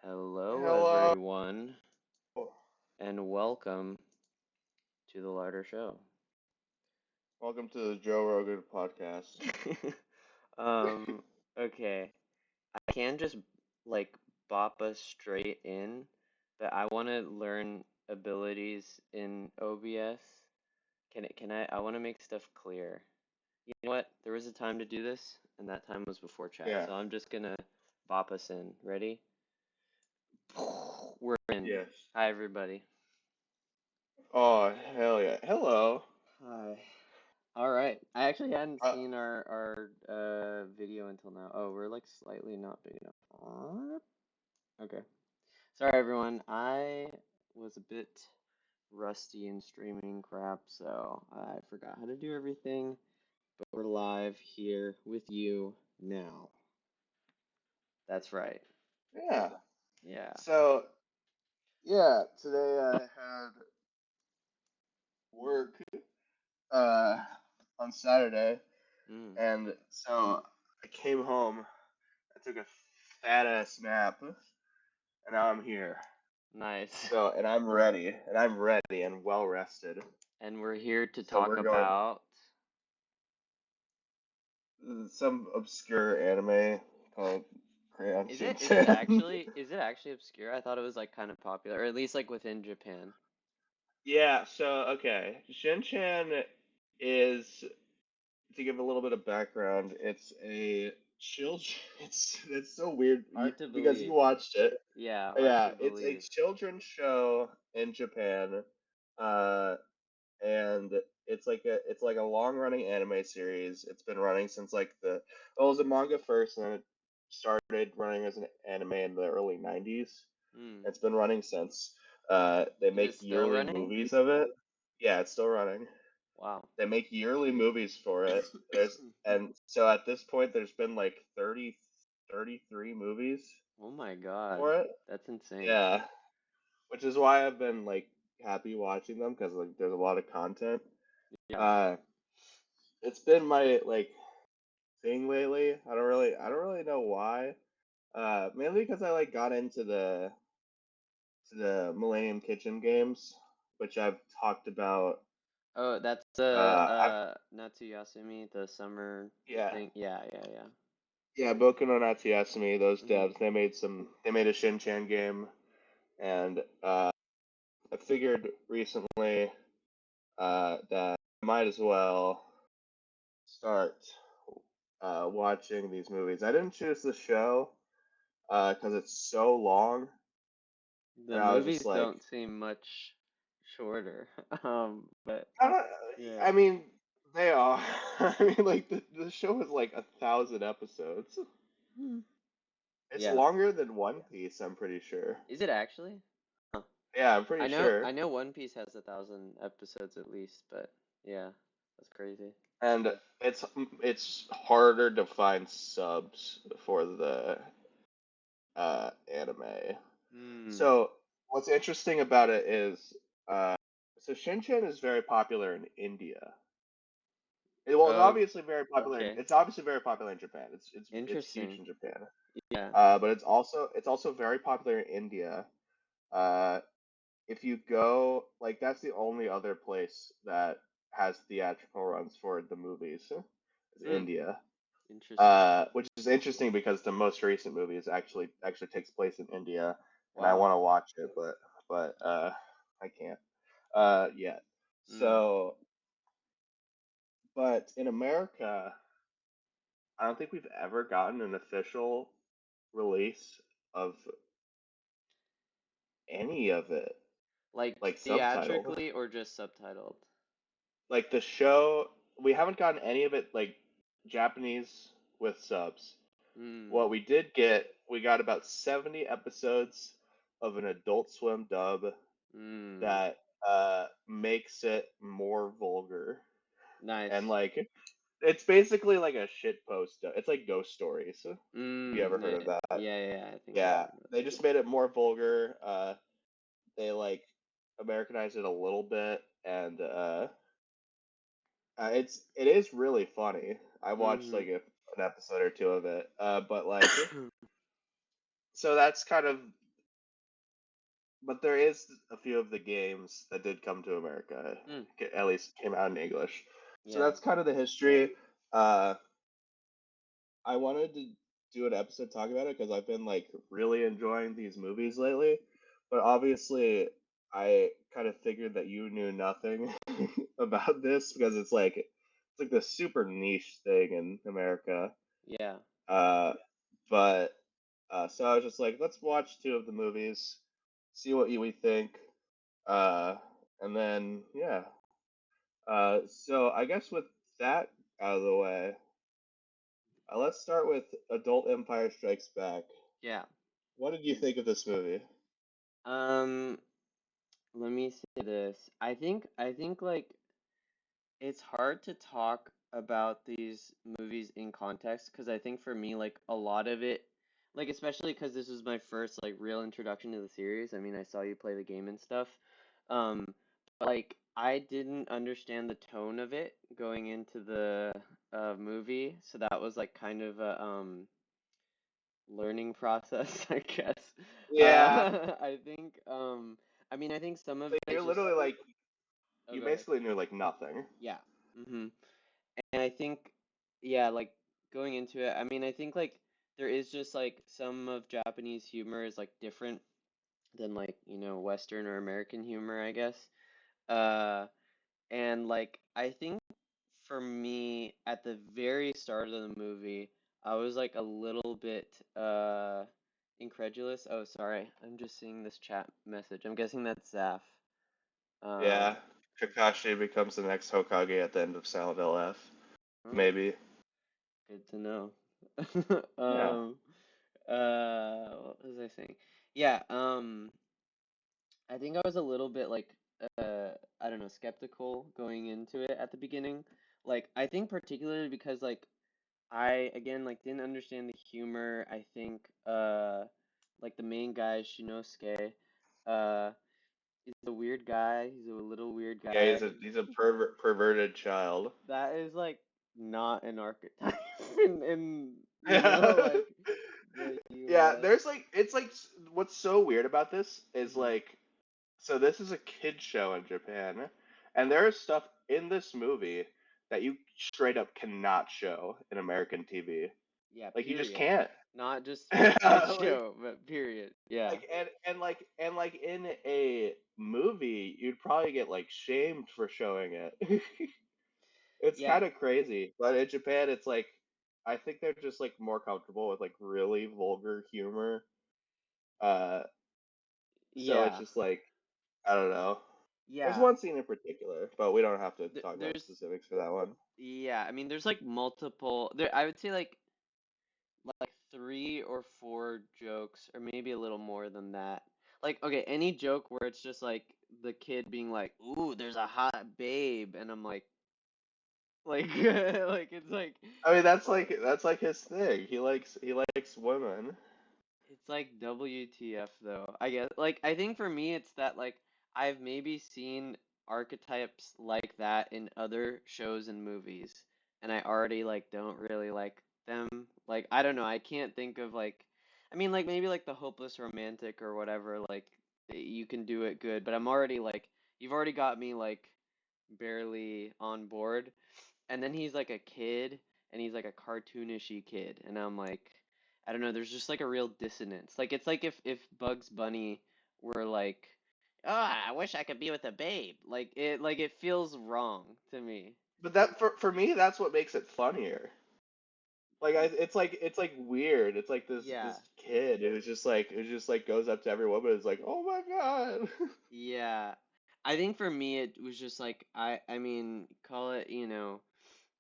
Hello, Hello. everyone, and welcome to the Larter Show. Welcome to the Joe Rogan podcast. um, okay, I can just like bop us straight in, but I want to learn abilities in OBS. I want to make stuff clear. You know what? There was a time to do this, and that time was before chat. Yeah. So I'm just gonna bop us in. Ready? We're in. Yes. Hi, everybody. Oh, hell yeah. Hello. Hi. All right. I actually hadn't Uh, seen our video until now. Oh, we're like slightly not big enough. Okay. Sorry everyone. I was a bit rusty in streaming crap, so I forgot how to do everything, but we're live here with you now. That's right. yeah. Yeah. So, yeah, today I had work uh on Saturday, Mm, and so I came home, I took a fat ass nap, and now I'm here. nice. So, and I'm ready and well rested. And we're here to So talk we're going about some obscure anime called Crayon is it Shin-chan. actually obscure? I thought it was like kind of popular, or at least like within Japan. Yeah, so okay. Shin-chan is, to give a little bit of background, it's a children it's so weird Hard to because you believe. watched it. Yeah, hard Yeah, to it's a believe. children's show in Japan. Uh and it's like a long-running anime series. It's been running since it was a manga first, and then it started running as an anime in the early 90s. Hmm. It's been running since. They Is it make still yearly running? movies of it. Yeah, it's still running. Wow. They make yearly movies for it. And so at this point there's been like 33 movies Oh my God. for it. That's insane. Yeah, which is why I've been like happy watching them, because like there's a lot of content. Yeah. Uh, it's been my like thing lately. I don't really know why. Mainly because I like got into the Millennium Kitchen games, which I've talked about. Oh, that's I've Natsu Yasumi, the summer Yeah, thing. Yeah, yeah, yeah. yeah, Boku no Natsuyasumi. Those Hmm. devs, they made a Shin-chan game, and I figured recently that I might as well start watching these movies. I didn't choose the show because it's so long, The and I was just movies like, don't seem much shorter. But I, don't, yeah. I mean, they are. I mean, like the show is like 1,000 episodes. Hmm. It's Yeah. longer than One Piece, I'm pretty sure. Is it actually? Huh. Yeah, I'm pretty I sure. know One Piece has 1,000 episodes at least, but yeah, that's crazy. And it's harder to find subs for the anime. Hmm. So what's interesting about it is, uh, so Shin-chan is very popular in India. Well, Okay. it's obviously very popular in Japan. It's huge Interesting. in Japan. Yeah. But it's also very popular in India. Uh, if you go, like, that's the only other place that has theatrical runs for the movies, is Hmm. India. Interesting. Which is interesting because the most recent movie is actually takes place in India, and I Wow. want to watch it, but I can't yet. Hmm. So, but in America, I don't think we've ever gotten an official release of any of it, Like like subtitled. theatrically or just subtitled? Like the show, we haven't gotten any of it like Japanese with subs. Hmm. What we did get, we got about 70 episodes of an Adult Swim dub Hmm. that makes it more vulgar. And Nice. like, it's basically like a shit post. It's like Ghost Stories. If you ever Hmm. heard Yeah. of that? Yeah, yeah, I think I've Yeah, heard of they just made it more vulgar. They like Americanized it a little bit, and it is really funny. I that. watched Hmm. like an episode or two of it, but like, so that's kind of but there is a few of the games that did come to America, Hmm. at least came out in English. So Yeah. that's kind of the history. Uh, I wanted to do an episode talking about it because I've been like really enjoying these movies lately. But obviously, I kind of figured that you knew nothing about this because it's like this super niche thing in America. Yeah. Uh, but so I was just like, let's watch two of the movies, see what we think, uh, and then yeah. So I guess with that out of the way, let's start with Adult Empire Strikes Back. Yeah. What did you think of this movie? Um, let me say this. I think like it's hard to talk about these movies in context because I think for me like a lot of it like especially because this was my first like real introduction to the series. I mean, I saw you play the game and stuff. But like I didn't understand the tone of it going into the movie, so that was like kind of a learning process, I guess. Yeah, I think I mean I think some of so it you're just literally like oh you go ahead. basically knew like nothing. Yeah. Mm-hmm. And I think, yeah, like going into it, I mean, I think like there is just like some of Japanese humor is like different than like, Western or American humor, I guess. Uh, and like I think for me at the very start of the movie, I was like a little bit incredulous. Oh, sorry. I'm just seeing this chat message. I'm guessing that's Zaf. Yeah, Um, Kakashi becomes the next Hokage at the end of Silent LF. oh, Maybe. good to know. Yeah. Um, what was I saying? Yeah, I think I was a little bit like I don't know, skeptical going into it at the beginning. Like I think particularly because like I again like didn't understand the humor. I think like the main guy, Shinosuke, uh is a weird guy. He's a little weird Yeah, guy. he's a perverted child. That is like not an archetype in Yeah. like the Yeah, US. there's like it's like what's so weird about this is Hmm. like so this is a kid show in Japan, and there is stuff in this movie that you straight up cannot show in American TV. Yeah, Like you just period. can't. Not just for kid like show, but period. Yeah. like in a movie, you'd probably get like shamed for showing it. It's Yeah. kind of crazy, but in Japan, it's like I think they're just like more comfortable with like really vulgar humor. Uh, so it's Yeah. just like I don't know. There's Yeah. one scene in particular, but we don't have to talk about There's specifics for that one. yeah, I mean there's like multiple there I would say like three or four jokes or maybe a little more than that. Like okay, any joke where it's just like the kid being like, "Ooh, there's a hot babe." And I'm like like it's like I mean, that's like his thing. He likes women. it's like WTF though. I guess like I think for me it's that like I've maybe seen archetypes like that in other shows and movies and I already like don't really like them. Like I don't know, I can't think of like I mean like maybe like the hopeless romantic or whatever like you can do it good, but I'm already like you've already got me like barely on board. And then he's like a kid, and he's like a cartoonishy kid, and I'm like, I don't know. There's just like a real dissonance. Like it's like if Bugs Bunny were like, ah, I wish I could be with a babe. Like it feels wrong to me. But that for me, that's what makes it funnier. Like Y- it's like weird. It's like Yeah, this kid who's just like goes up to every woman and is like, oh my god. yeah. I think for me it was just like I mean call it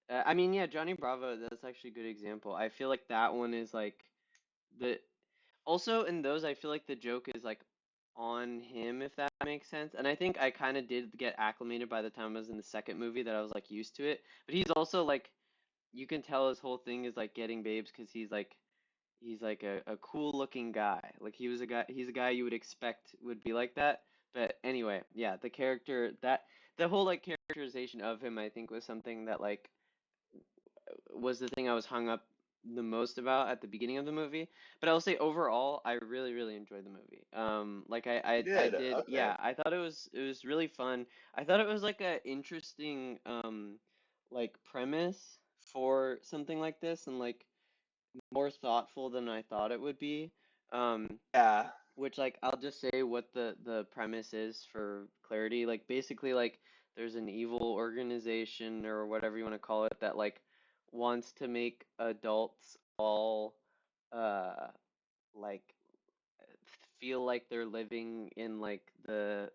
I mean yeah Johnny Bravo that's actually a good example. I feel like that one is like the also, in those, I feel like the joke is like on him, if that makes sense. And I think I kind of did get acclimated by the time I was in the second movie that I was like used to it. But he's also like, you can tell his whole thing is like getting babes because he's like a cool looking guy. Like he's a guy you would expect would be like that. But anyway, yeah, the character that the whole like characterization of him, I think, was something that like was the thing I was hung up. the most about at the beginning of the movie. But I'll say overall, I really, really enjoyed the movie. Like You I did. did, Okay. yeah, I thought it was really fun. I thought it was like a interesting like premise for something like this and like more thoughtful than I thought it would be. Um, Yeah. which like I'll just say what the premise is for clarity. Like basically like there's an evil organization or whatever you want to call it that like wants to make adults all uh like feel like they're living in like the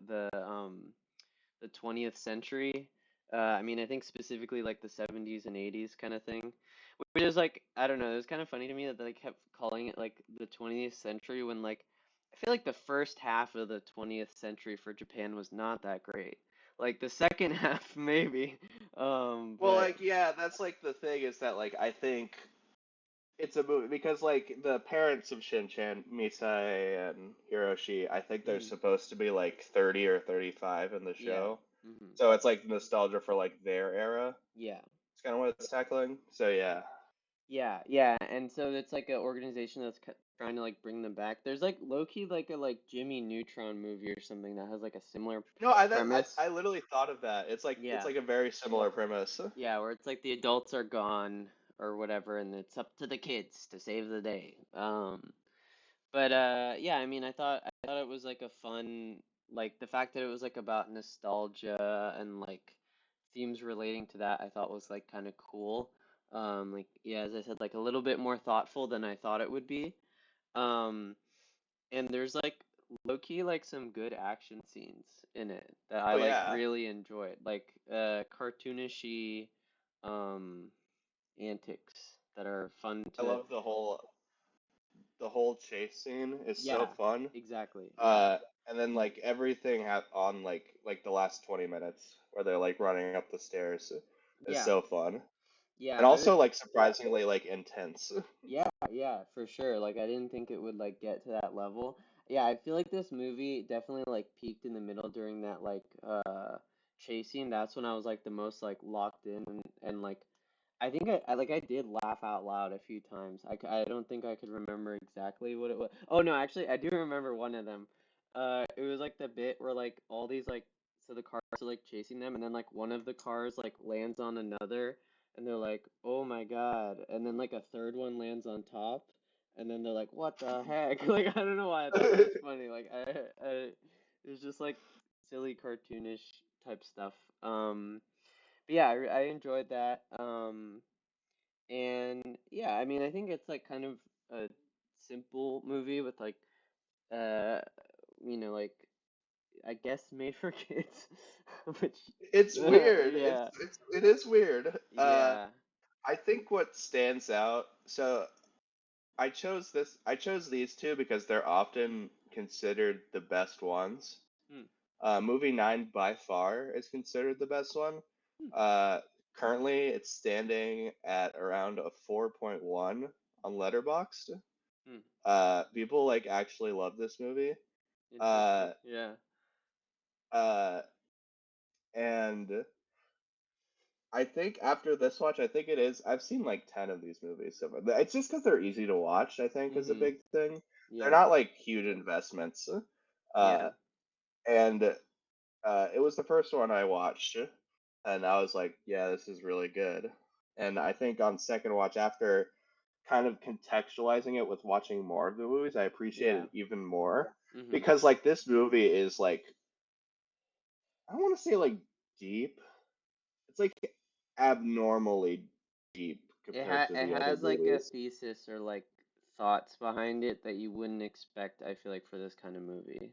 20th century. I mean, I think specifically like the 70s and 80s kind of thing. Which is like, I don't know, it was kind of funny to me that they kept calling it like the 20th century when like I feel like the first half of the 20th century for Japan was not that great. Like the second half maybe. Well, But like, yeah, that's like the thing is that like I think it's a movie because like the parents of Shin-chan, Misai and Hiroshi, I think they're mm, supposed to be like 30 or 35 in the yeah. show. Hmm. So it's like nostalgia for like their era. Yeah. It's kind of what it's tackling. So yeah. Yeah, yeah, and so it's like an organization that's trying to like bring them back. There's like low key like a like Jimmy Neutron movie or something that has like a similar No, premise. I literally thought of that. It's Yeah, like a very similar premise. yeah, where it's like the adults are gone or whatever, and it's up to the kids to save the day. But yeah, I mean, I thought it was like a fun like the fact that it was like about nostalgia and like themes relating to that I thought was like kind of cool. Like yeah, as I said, like a little bit more thoughtful than I thought it would be. Um, and there's like low key like some good action scenes in it that I Oh like yeah. really enjoyed. Like cartoonishy um antics that are fun I to love the whole chase scene is so yeah, fun. exactly. Yeah. Uh, and then like everything on like the last 20 minutes where they're like running up the stairs is Yeah. so fun. Yeah, And also like surprisingly like intense. yeah, yeah, for sure. Like I didn't think it would like get to that level. Yeah, I feel like this movie definitely like peaked in the middle during that like chasing. That's when I was like the most like locked in and like I think I like I did laugh out loud a few times. I don't think I could remember exactly what it was. Oh no, actually I do remember one of them. It was like the bit where like all these like so the cars are like chasing them and then like one of the cars like lands on another and they're like, "Oh my God." And then like a third one lands on top and then they're like, "What the heck?" Like I don't know why I thought that was funny. Like I it was just like silly cartoonish type stuff. But yeah, I enjoyed that. And yeah, I mean, I think it's like kind of a simple movie with like, uh, like I guess made for kids, which, It's weird. yeah, It is weird. yeah, I think what stands out. So I chose these two because they're often considered the best ones. hmm, Movie 9 by far is considered the best one. hmm, Uh, Currently, it's standing at around a 4.1 on Letterboxd. hmm. People like actually love this movie. Interesting. Uh, Yeah. uh, and I think after this watch, I think it is. I've seen like 10 of these movies so far. It's just because they're easy to watch, I think, is a Mm-hmm. big thing. They're Yeah. not like huge investments. Yeah. Uh, and It was the first one I watched, and I was like, yeah, this is really good. And I think on second watch, after kind of contextualizing it with watching more of the movies, I appreciate Yeah. it even more Mm-hmm. because like this movie is like I don't want to say like deep. It's like abnormally deep compared to It the other has like a movies. thesis or like thoughts behind it that you wouldn't expect, I feel like, for this kind of movie.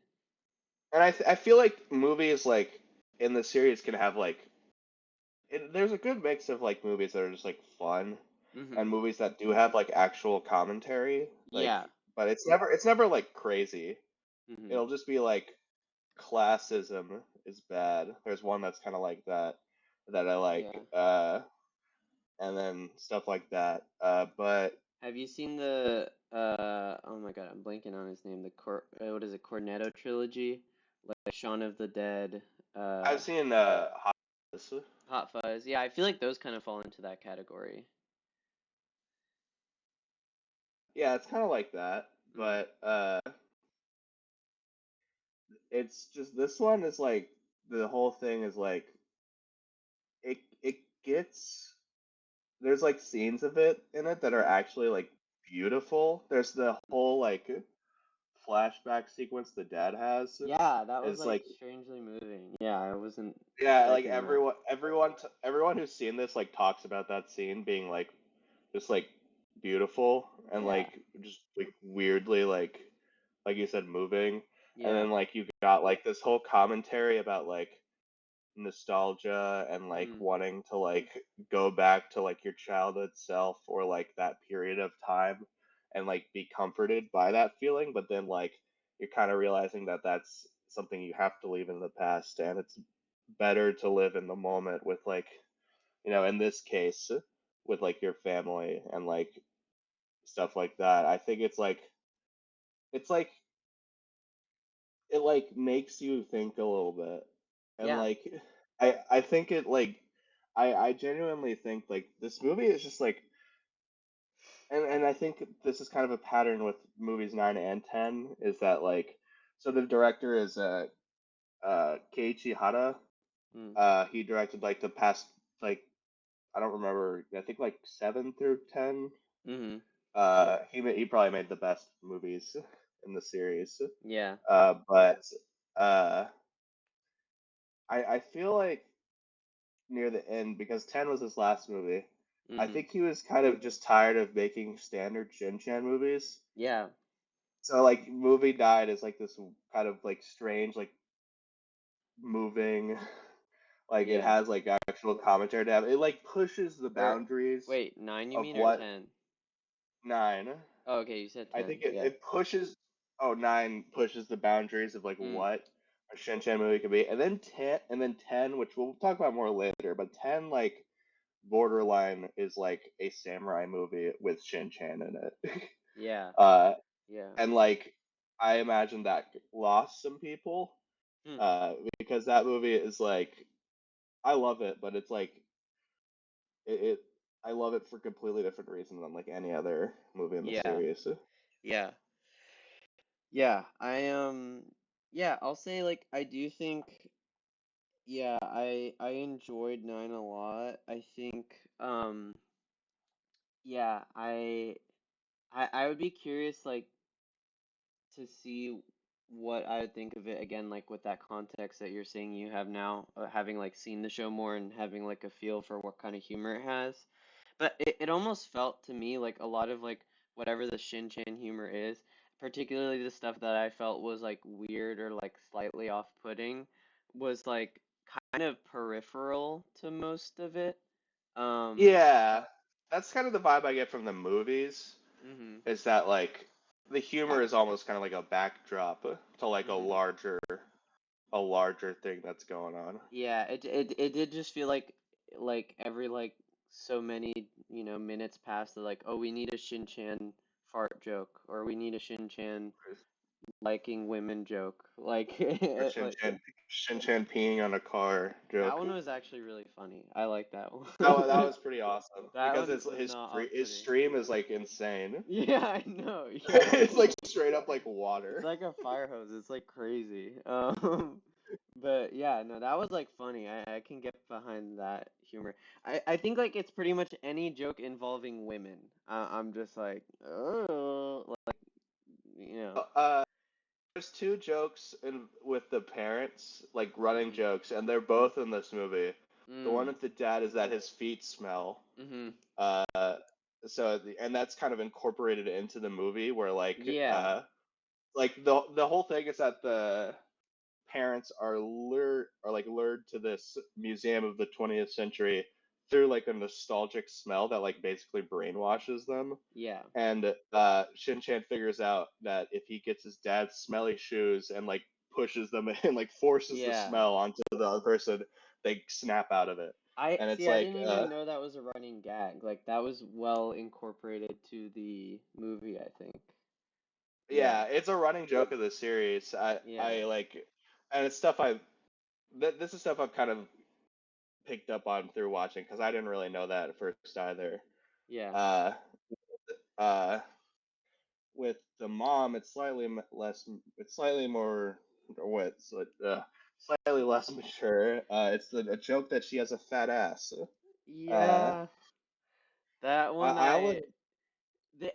And I feel like movies like in the series can have like there's a good mix of like movies that are just like fun Mm-hmm. and movies that do have like actual commentary Yeah. but it's never like crazy. Mm-hmm. It'll just be like classism is bad. There's one that's kind of like that that I like, Yeah. and then stuff like that. But Have you seen the oh my God, I'm blanking on his name. The what is it, Cornetto trilogy? Like Shaun of the Dead, I've uh seen Hot Fuzz. Hot Fuzz. Yeah, I feel like those kind of fall into that category. yeah, it's kind of like that, Mm. but it's just this one is like the whole thing is like it gets there's like scenes of it in it that are Mm. actually like beautiful. There's the whole like flashback sequence the dad has Yeah, that was is like like strangely moving. Yeah, I wasn't yeah, like expecting that. everyone who's seen this like talks about that scene being like just like beautiful and Yeah. like just like weirdly like you said moving. And Yeah. then like you got like this whole commentary about like nostalgia and like Mm. wanting to like go back to like your childhood self or like that period of time and like be comforted by that feeling, but then like you're kind of realizing that that's something you have to leave in the past and it's better to live in the moment with like, in this case with like your family and like stuff like that. I think it's like it like makes you think a little bit and Yeah. like I think it like I genuinely think like this movie is just like and I think this is kind of a pattern with movies 9 and 10 is that like so the director is Keiichi Hara. Mm. He directed like the past like I don't remember, I think like 7 through 10. Mhm. He probably made the best movies in the series. Yeah. But uh I feel like near the end because 10 was his last movie. I Mhm. think he was kind of just tired of making standard Shin-chan movies. Yeah. So like movie died is like this kind of like strange like moving like it Yeah. has like actual commentary to have. It like pushes the Or boundaries wait, 9 you of mean or what 10? 9. Oh, okay, you said I think 10. it, Yeah. it pushes 9 pushes the boundaries of like Mm. what a Shin-chan movie could be. And then 10, which we'll talk about more later, but 10 like borderline is like a samurai movie with Shin-chan in it. Yeah. uh, Yeah. and like I imagine that lost some people Mm. because that movie is like I love it, but it's like it I love it for completely different reasons than like any other movie in the Yeah. series. Yeah. Yeah. Yeah, I'll say like I do think yeah, I enjoyed 9 a lot. I think yeah, I would be curious like to see what I would think of it again, like with that context that you're saying you have now, having like seen the show more and having like a feel for what kind of humor it has. But it almost felt to me like a lot of like whatever the Shin-chan humor is, particularly the stuff that I felt was like weird or like slightly off-putting, was like kind of peripheral to most of it. Um, Yeah, that's kind of the vibe I get from the movies. mhm, Is that like the humor is almost kind of like a backdrop to like a mhm. larger thing that's going on. Yeah, it did just feel like every like so many, minutes passed that like, oh, we need a Shin-chan fart joke or we need a Shin-chan liking women joke. Like Or like Shin-chan peeing on a car that joke. one was actually really funny. I like that That one. was pretty awesome That because one it's was his not his off-putting. stream is like insane. Yeah, I know. Yeah. It's like straight up like It's water. like a fire hose. It's like crazy. But yeah, no, that was like funny. I can get behind that humor. I think like it's pretty much any joke involving women. I'm just like, oh, like, you know. Uh, there's two jokes with the parents, like running Mm, jokes, and they're both in this movie. The one mm, with the dad is that his feet smell. mm-hmm. Uh, and that's kind of incorporated into the movie where Yeah, like the whole thing is that the parents are lured to this museum of the 20th century through like a nostalgic smell that like basically brainwashes them. yeah, And Shin-chan figures out that if he gets his dad's smelly shoes and like pushes them and like forces the yeah. smell onto the other person, they snap out of it. I And it's see. I like didn't even know that was a running gag. Like that was well incorporated to the movie, I think. Yeah, yeah, it's a running joke of the series. I yeah, like, and it's this is stuff I've kind of picked up on through watching because I didn't really know that at first either. yeah. Uh, uh, with the mom, it's less, it's slightly more, or what, slightly less mature. It's a joke that she has a fat ass. Uh, Yeah, that one I would,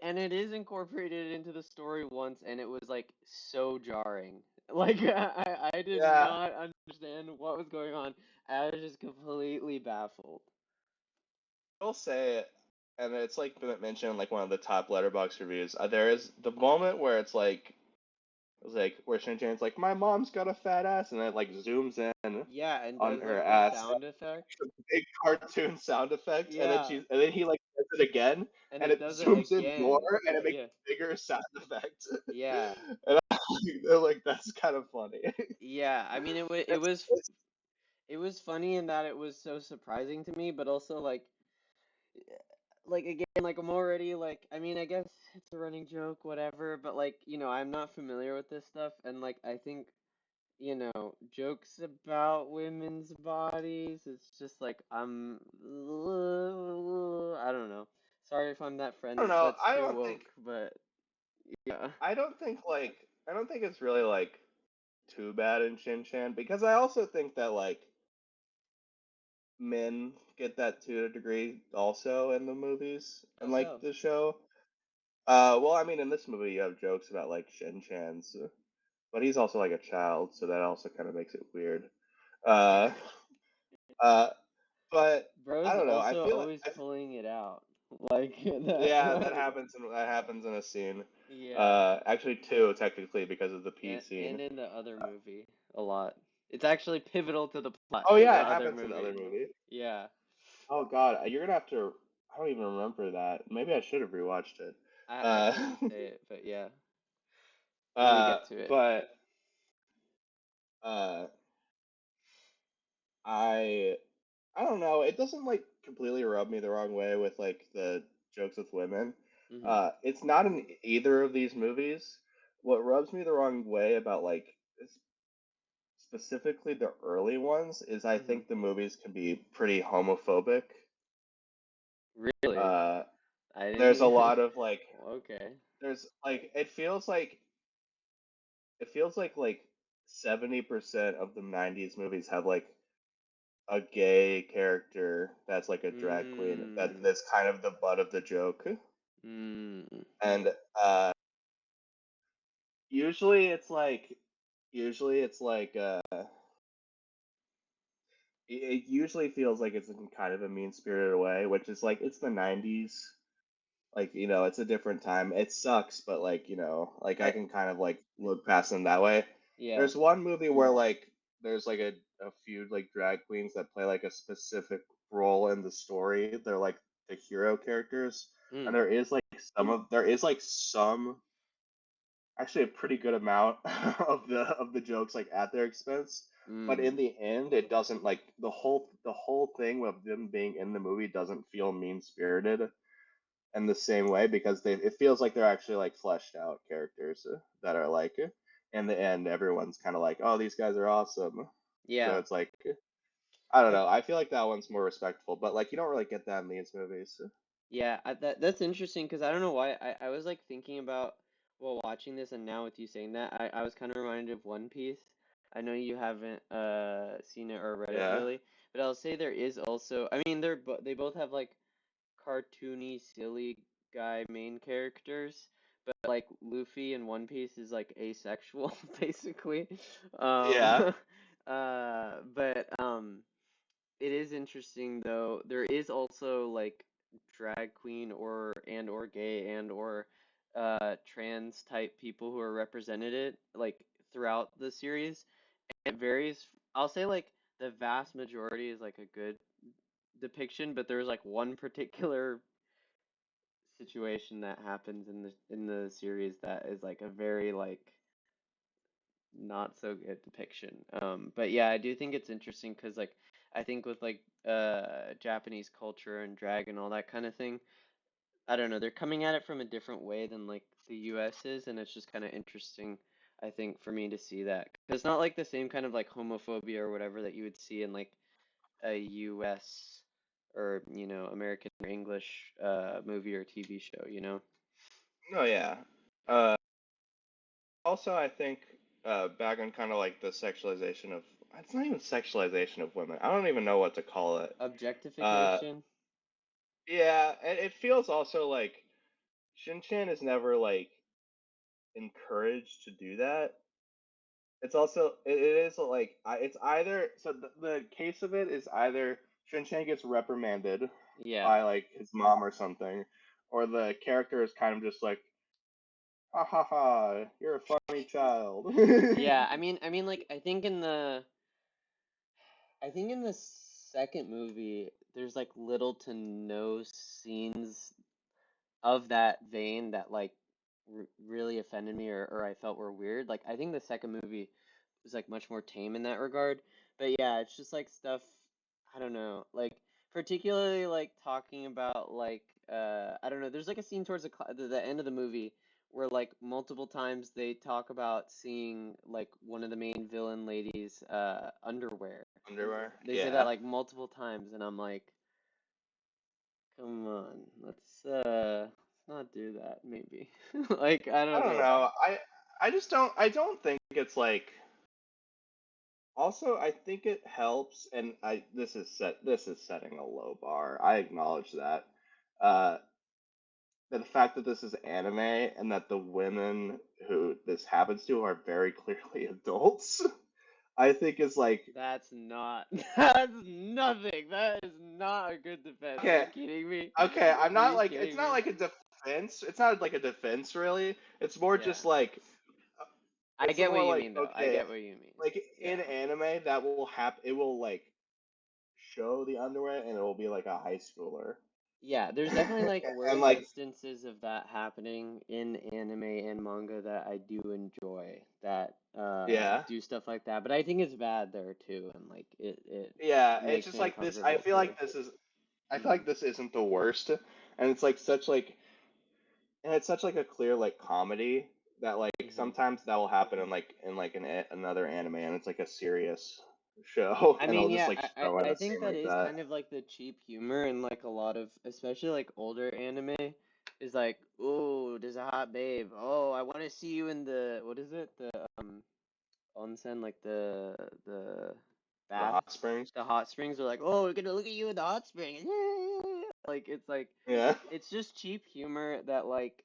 and it is incorporated into the story once, and it was like so jarring. Like I did yeah, not understand what was going on. I was just completely baffled. I'll say it, and it's like been mentioned in like one of the top letterbox reviews. There is the moment where it's like where Shin-chan's like, my mom's got a fat ass, and then it like zooms in Yeah, and on does her like the ass, sound effect. a big cartoon sound effect, Yeah, and then he like does it again, and and it it does it zooms in more, again. and it makes Yeah, a bigger sound effect. yeah, And they're like, that's kind of funny. yeah. I mean, It's it was funny in that it was so surprising to me, but also like again, like I'm already like I mean, I guess it's a running joke, whatever, but like, I'm not familiar with this stuff and like I think, jokes about women's bodies, it's just like I don't know. Sorry if I'm that I don't friend know. that's too woke, but yeah. I don't think it's really like too bad in Shin Chan because I also think that like men get that to a degree also in the movies How and like so? the show. Well, I mean, in this movie you have jokes about like Shin Chan's, but he's also like a child, so that also kind of makes it weird. Uh, uh, but I Bro's don't know. also always pulling it out. Like Yeah, that. that happens in a scene. Yeah. Actually, two technically because of the pee And scene. in the other movie a lot. It's actually pivotal to the plot Oh in yeah, the it other happens in the other movie. movie. Yeah. Oh God, you're gonna have to. I don't even remember that. Maybe I should have rewatched it. I couldn't Uh, say it, but yeah, when we get to it. but uh, I I don't know. It doesn't like completely rub me the wrong way with like the jokes with women. Hmm. It's not in either of these movies. What rubs me the wrong way about like specifically the early ones is I Hmm. think the movies can be pretty homophobic. Really? Uh, I didn't there's a even. lot of like Okay. there's like it feels like 70% of the 90s movies have like a gay character that's like a drag queen Mm. that's kind of the butt of the joke. Mm. And usually it's like usually it's like it usually feels like it's in kind of a mean-spirited way, which is like it's the 90s. Like, it's a different time. It sucks, but like, like I I can kind of like look past them that way. Yeah. There's one movie where like there's like a few like drag queens that play like a specific role in the story. They're like the hero characters. And Mm. there is like some actually a pretty good amount of the jokes like at their expense. But Mm. in the end, it doesn't like the whole thing of them being in the movie doesn't feel mean spirited in the same way because it feels like they're actually like fleshed out characters that are like in the end everyone's kind of like, oh, these guys are awesome. So Yeah. it's like I don't I know. I feel like that one's more respectful, but like you don't really get that in these movies. Yeah, that's interesting because I don't know why I was like thinking about while watching this and now with you saying that I was kind of reminded of One Piece. I know you haven't seen it or read it Yeah. really, but I'll say there is also I mean they both have like cartoony silly guy main characters, but like Luffy in One Piece is like asexual basically. Yeah. Um but it is interesting though. There is also like drag queen or gay and or trans type people who are represented like throughout the series. It varies. I'll say like the vast majority is like a good depiction, but there's like one particular situation that happens in the series that is like a very like not so good depiction. But yeah, I do think it's interesting because like I think with like Japanese culture and drag and all that kind of thing, I don't know, they're coming at it from a different way than like the US is, and it's just kind of interesting, I think, for me to see that. 'Cause it's not like the same kind of like homophobia or whatever that you would see in like a US or, American or English movie or TV show, you know? Oh yeah. Uh, Also, I think back on kind of like the sexualization of it's not even sexualization of women. I don't even know what to call it. Uh, Objectification? yeah, it feels also like Shin-chan is never like encouraged to do that. It's also it is like it's either so the case of it is either Shin-chan gets reprimanded Yeah. by like his mom or something, or the character is kind of just like ha ha ha, you're a funny child. Yeah, I mean like I think in the second movie there's like little to no scenes of that vein that like r really offended me or I felt were weird. Like I think the second movie was like much more tame in that regard. But yeah, it's just like stuff I don't know, like particularly like talking about like I don't know, there's like a scene towards the end of the movie where like multiple times they talk about seeing like one of the main villain ladies underwear. Underwear. They say that Yeah. like multiple times and I'm like, come on, let's not do that maybe. Like I I don't don't know. know. I don't think it's like also I think it helps and I this is setting a low bar. I acknowledge that. Uh the fact that this is anime and that the women who this happens to are very clearly adults, I think is like That's not that's nothing. That is not a good defense. Are okay, you kidding me? okay, I'm Are not you like it's kidding not me? like a defense. It's not like a defense really. It's more Yeah. just like I it's get what more you like mean though. I okay, get what you mean. like in Yeah. anime that will happen. It will like show the underwear, and it will be like a high schooler, Yeah, there's definitely like and worse like instances of that happening in anime and manga that I do enjoy that yeah, do stuff like that. But I think it's bad there too and like it yeah. It's makes just me like this. I uncomfortable feel too. like this is. I feel Hmm. like this isn't the worst, and it's like such like, and it's such like a clear like comedy that like Hmm. sometimes that will happen in like another anime, and it's like a serious show, I and mean, they'll just yeah, like I, throw I in I a think scene that like is that. kind of like the cheap humor in like a lot of, especially like older anime, is like, oh, there's a hot babe. Oh, I want to see you in the, what is it? The onsen, like the The bath, hot springs. the hot springs are like, oh, we're gonna look at you in the hot spring. Like it's like, Yeah. it's just cheap humor that like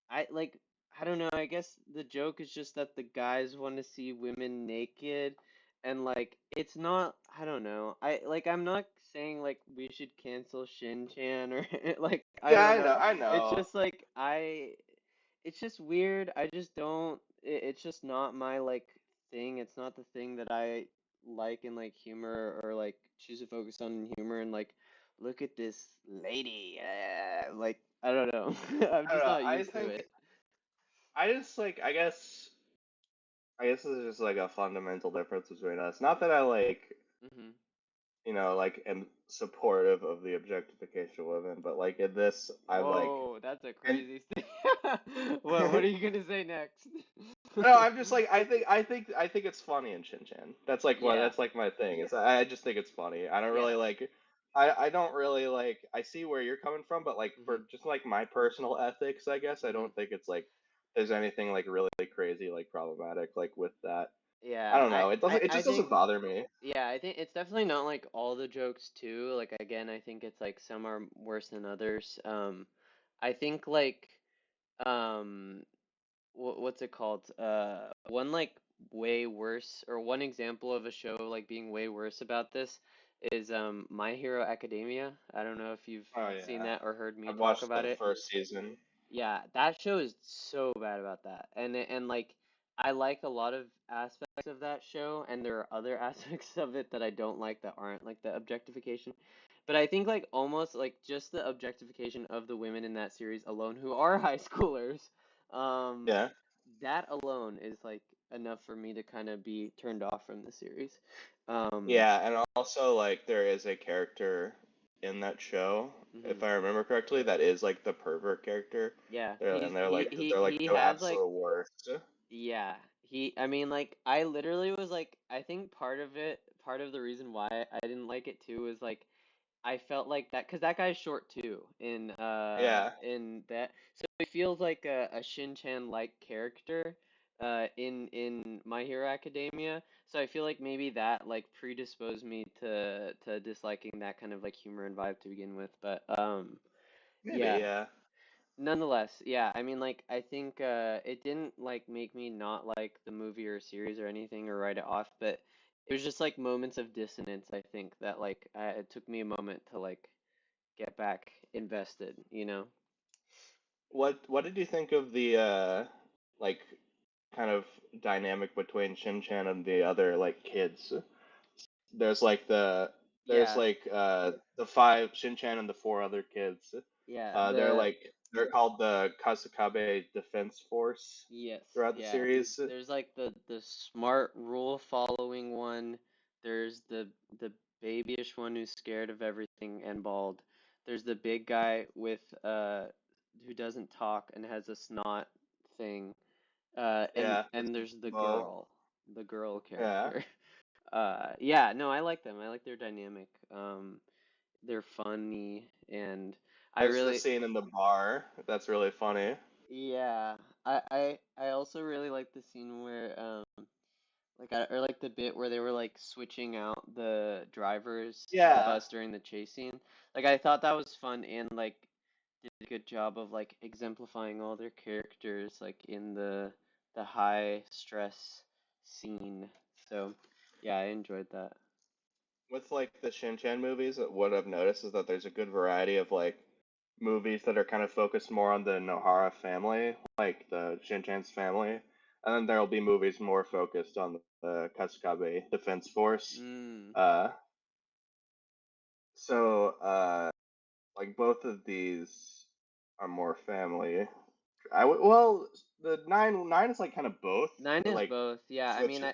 I like I don't know, I guess the joke is just that the guys want to see women naked and like it's not I don't know. I'm not saying like we should cancel Shin-chan or like I Yeah, don't I know. know. I It's know. just like it's just weird. I just don't it's just not my like thing. It's not the thing that I like in like humor or like choose to focus on in humor and like look at this lady. Like I don't know. I'm I don't just know. not used to it. I just like I guess this is just like a fundamental difference between us. Not that I like Hmm. like am supportive of the objectification of women, but like in this, I like Whoa, that's a and crazy thing. What are you gonna say next? no, I'm just like I think it's funny in Shin Chan. Yeah, That's like my thing. Is I just think it's funny. I don't really yeah. like I don't really like I see where you're coming from, but like Hmm. for just like my personal ethics, I guess I Hmm. don't think it's like there's anything like really crazy like problematic like with that. I Yeah, don't know. It I just think doesn't bother me. yeah, I think it's definitely not like all the jokes too. Like again, I think it's like some are worse than others. I think like um what's it called? One like way worse or one example of a show like being way worse about this is My Hero Academia. I don't know if you've Oh seen yeah. that or heard me I've talk watched about the it. first season. Yeah, that show is so bad about that. And like I like a lot of aspects of that show and there are other aspects of it that I don't like that aren't like the objectification. But I think like almost like just the objectification of the women in that series alone who are high schoolers, um Yeah. that alone is like enough for me to kind of be turned off from the series. Um Yeah, and also like there is a character in that show, if mhm. I remember correctly, that is like the pervert character. Yeah, They're like he the has like absolute worst. yeah, I mean, like, I literally was like, I think part of the reason why I didn't like it too was like, I felt like that because that guy's short too Yeah, in that, so it feels like a Shin-chan like character in My Hero Academia. So I feel like maybe that like predisposed me to disliking that kind of like humor and vibe to begin with. But maybe, yeah. yeah. Nonetheless, yeah, I mean, like, I think it didn't like make me not like the movie or series or anything or write it off, but it was just like moments of dissonance, I think, that like it took me a moment to like get back invested, you know? What did you think of the like kind of dynamic between Shin-chan and the other like kids? There's like Yeah, the five Shin-chan and the four other kids. yeah, They're called the Kasukabe Defense Force yes, throughout the yeah. series. There's like the smart rule following one. There's the babyish one who's scared of everything and bald. There's the big guy with who doesn't talk and has a snot thing. Yeah, with And the there's bow. the girl Yeah. character. Yeah, no, I like them. I like their dynamic. They're funny and I There's the really scene in the bar that's really funny. yeah, I also really like the scene where like or like the bit where they were like switching out the drivers of the Yeah. bus during the chase scene. Like I thought that was fun and like did a good job of like exemplifying all their characters like in the high stress scene. So yeah, I enjoyed that. With like the Shin-chan movies, what I've noticed is that there's a good variety of like movies that are kind of focused more on the Nohara family, like the Shin-chan's family, and then there'll be movies more focused on the Kasukabe Defense Force. Mm. Uh, so like both of these are more family. Well, the nine is like kind of both. Nine It is like both. Yeah, I switch mean I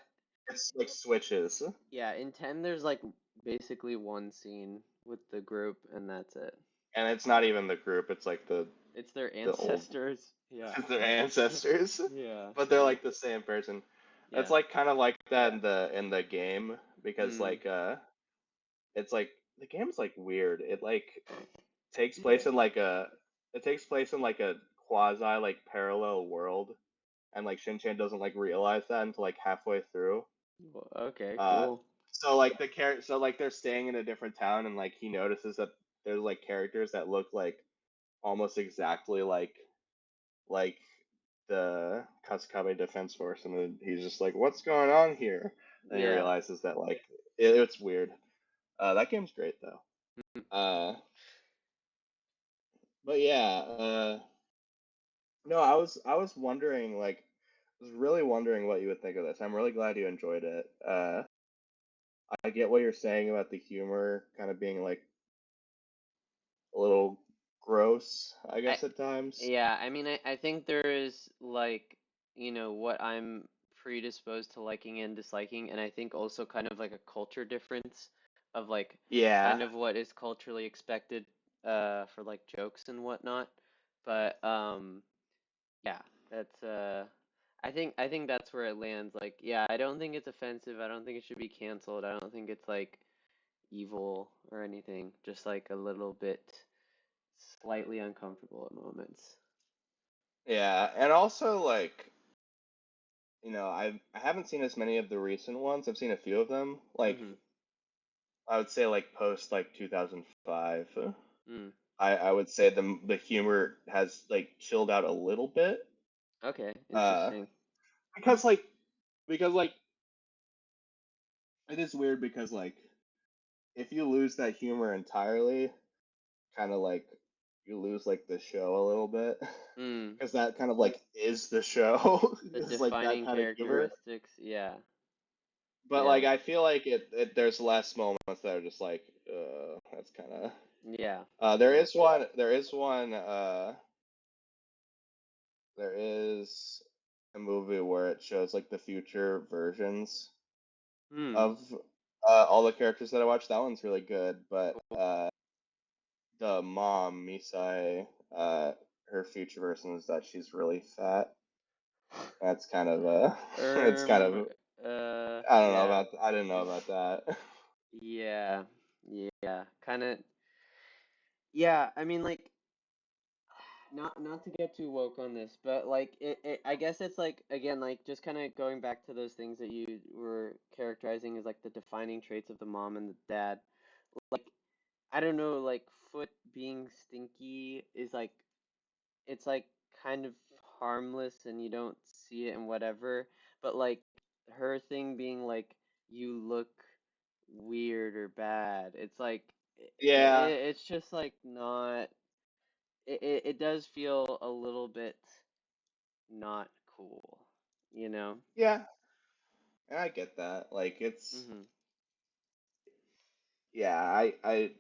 it's like switches. yeah, in 10 there's like basically one scene with the group and that's it. And it's not even the group, it's like It's their the old ancestors. Yeah. their ancestors, Yeah. but they're like the same person. It's Yeah. like kind of like that in the game because Mm. it's like the game's like weird. It like takes place in like a it takes place in like a quasi like parallel world, and like Shin-chan doesn't like realize that until like halfway through. Okay, Uh, cool. so like they're staying in a different town, and like he notices that there's like characters that look like almost exactly like the Kasukabe Defense Force, and then he's just like, "What's going on here?" And he Yeah. realizes that like it's weird. That game's great though. Uh, but yeah, no, I was wondering like I was really wondering what you would think of this. I'm really glad you enjoyed it. I get what you're saying about the humor kind of being like a little gross, I I guess at times. yeah, I mean I think there is like, you know, what I'm predisposed to liking and disliking, and I think also kind of like a culture difference of like kind Yeah, of what is culturally expected for like jokes and whatnot. But yeah, that's I think that's where it lands. Like, yeah, I don't think it's offensive. I don't think it should be canceled. I don't think it's like evil or anything. Just like a little bit slightly uncomfortable at moments. yeah, and also like I haven't seen as many of the recent ones. I've seen a few of them. Like Mm-hmm. I would say like post like 2005. Mm. I would say the humor has like chilled out a little bit. Okay, Uh, interesting. because like because like it is weird because like if you lose that humor entirely, kind of like you lose like the show a little bit. Mm. Because that kind of like is the show. The It's like that defining kind of humor. characteristics. Yeah. But like Yeah. I feel like there's less moments that are just like that's kind of Yeah. there is a movie where it shows like the future versions Hmm. of all the characters that I watched. That one's really good, but Cool. the mom Misai, her future version is that she's really fat. That's kind of it's kind Um. of I don't know Yeah. about I didn't know about that. Yeah. Yeah. Kind of. Yeah, I mean like not to get too woke on this, but like I guess it's like again like just kind of going back to those things that you were characterizing as like the defining traits of the mom and the dad. Like I don't know, like Foot being stinky is like it's like kind of harmless and you don't see it and whatever, but like her thing being like you look weird or bad. It's like Yeah, it's just like not it does feel a little bit not cool, you know? yeah, and I get that. Like it's Hmm. yeah, I